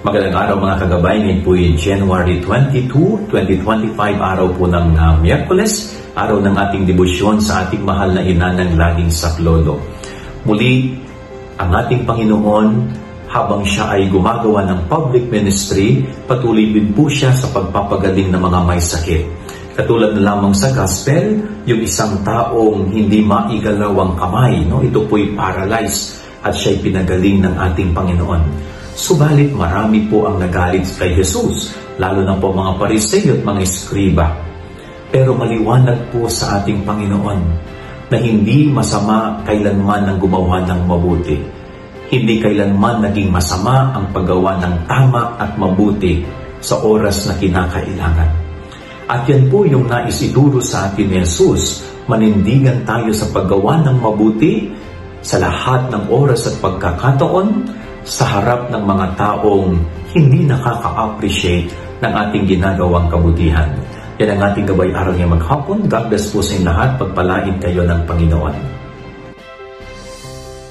Magandang araw mga kagabay, ngayon po yung January 22, 2025, araw po ng Miyerkules, araw ng ating debosyon sa ating mahal na ina ng laging saklolo. Muli, ang ating Panginoon, habang siya ay gumagawa ng public ministry, patuloy din po siya sa pagpapagaling ng mga may sakit. Katulad na lamang sa gospel, yung isang taong hindi maigalaw ang kamay, ito po'y paralyzed at siya'y pinagaling ng ating Panginoon. Subalit marami po ang nagalit kay Jesus, lalo na po mga Pariseo at mga Eskriba. Pero maliwanag po sa ating Panginoon na hindi masama kailanman ang gumawa ng mabuti. Hindi kailanman naging masama ang paggawa ng tama at mabuti sa oras na kinakailangan. At yan po yung nais ituro sa atin ni Jesus, manindigan tayo sa paggawa ng mabuti sa lahat ng oras at pagkakataon, sa harap ng mga taong hindi nakaka-appreciate ng ating ginagawang kabutihan. Yan ang ating gabay araw niya maghapon. God bless po sa inyo lahat. Pagpalain kayo ng Panginoon.